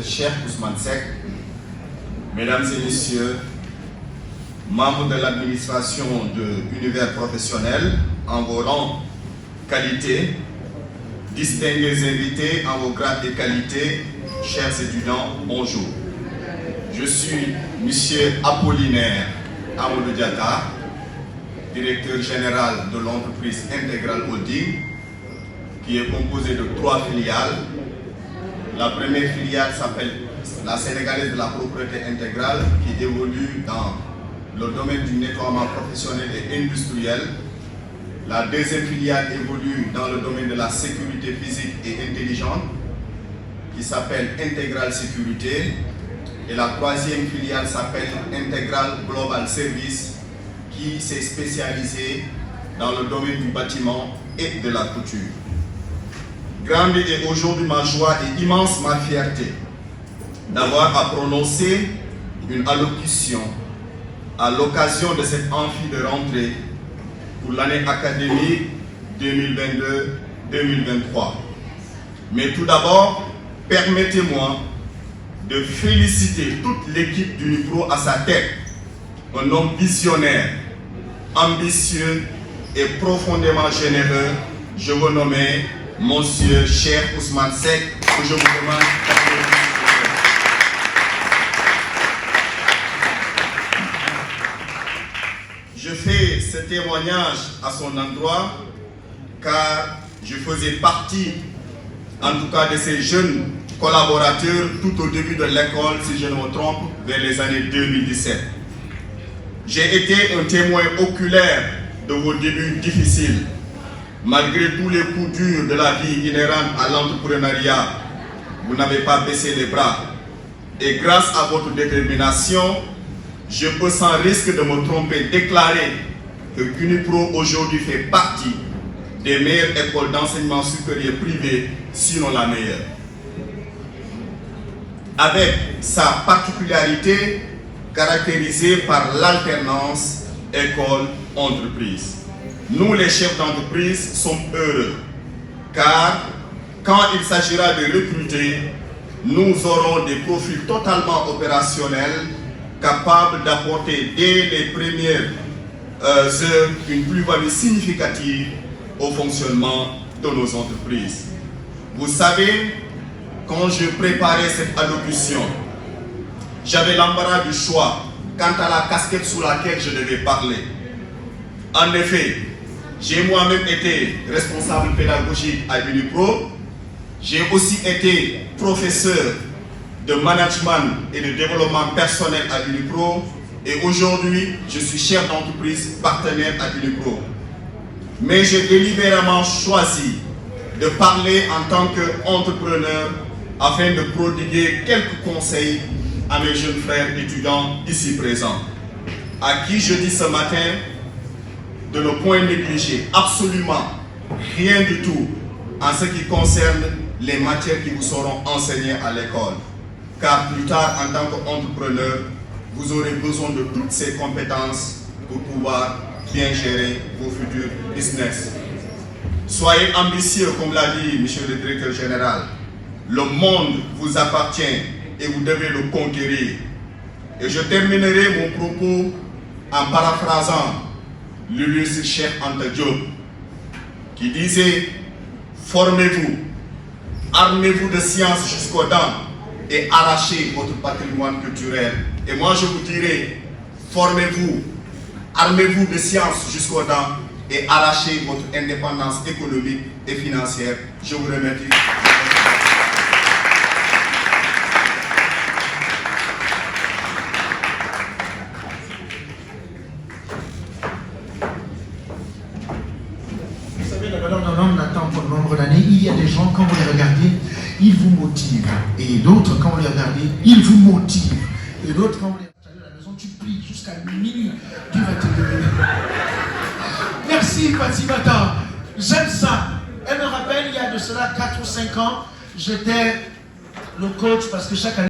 Cheikh Ousmane Seck, Mesdames et Messieurs, membres de l'administration de l'univers professionnel, en vos rangs, qualités, distingués invités en vos grades et qualités, chers étudiants, bonjour. Je suis Monsieur Apollinaire Amadou Diatta, directeur général de l'entreprise Integral Holding, qui est composée de 3 filiales. La première filiale s'appelle la Sénégalaise de la propriété intégrale, qui évolue dans le domaine du nettoiement professionnel et industriel. La deuxième filiale évolue dans le domaine de la sécurité physique et intelligente, qui s'appelle Integral Sécurité. Et la troisième filiale s'appelle Integral Global Service, qui s'est spécialisée dans le domaine du bâtiment et de la couture. Grande est aujourd'hui ma joie et immense ma fierté d'avoir à prononcer une allocution à l'occasion de cette amphi de rentrée pour l'année académique 2022-2023. Mais tout d'abord, permettez-moi de féliciter toute l'équipe d'Unipro à sa tête, un homme visionnaire, ambitieux et profondément généreux. Je vous nomme Monsieur Cheikh Ousmane Seck, que je vous demande d'applaudir. Je fais ce témoignage à son endroit car je faisais partie, en tout cas, de ces jeunes collaborateurs tout au début de l'école, si je ne me trompe, vers les années 2017. J'ai été un témoin oculaire de vos débuts difficiles. Malgré tous les coups durs de la vie inhérente à l'entrepreneuriat, vous n'avez pas baissé les bras. Et grâce à votre détermination, je peux sans risque de me tromper déclarer que Unipro aujourd'hui fait partie des meilleures écoles d'enseignement supérieur privé, sinon la meilleure. Avec sa particularité caractérisée par l'alternance école-entreprise. Nous, les chefs d'entreprise, sommes heureux, car quand il s'agira de recruter, nous aurons des profils totalement opérationnels, capables d'apporter dès les premières heures une plus-value significative au fonctionnement de nos entreprises. Vous savez, quand je préparais cette allocution, j'avais l'embarras du choix quant à la casquette sous laquelle je devais parler. En effet, j'ai moi-même été responsable pédagogique à Unipro. J'ai aussi été professeur de management et de développement personnel à Unipro. Et aujourd'hui, je suis chef d'entreprise partenaire à Unipro. Mais j'ai délibérément choisi de parler en tant qu'entrepreneur afin de prodiguer quelques conseils à mes jeunes frères étudiants ici présents, à qui je dis ce matin de ne point négliger absolument rien du tout en ce qui concerne les matières qui vous seront enseignées à l'école. Car plus tard, en tant qu'entrepreneur, vous aurez besoin de toutes ces compétences pour pouvoir bien gérer vos futurs business. Soyez ambitieux, comme l'a dit Monsieur le Directeur Général. Le monde vous appartient et vous devez le conquérir. Et je terminerai mon propos en paraphrasant l'illustre Cheikh Anta Diop, qui disait: formez-vous, armez-vous de science jusqu'aux dents et arrachez votre patrimoine culturel. Et moi je vous dirai: formez-vous, armez-vous de science jusqu'aux dents et arrachez votre indépendance économique et financière. Je vous remercie. La valeur d'un homme n'attend pas le nombre d'années. Il y a des gens, quand vous les regardez, ils vous motivent. Et d'autres, quand vous les regardez, ils vous motivent. Et d'autres, quand vous les regardez à la maison, tu plies jusqu'à minuit du 21 minutes. Merci Fatimata. J'aime ça. Elle me rappelle, il y a de cela 4 ou 5 ans, j'étais le coach parce que chaque année,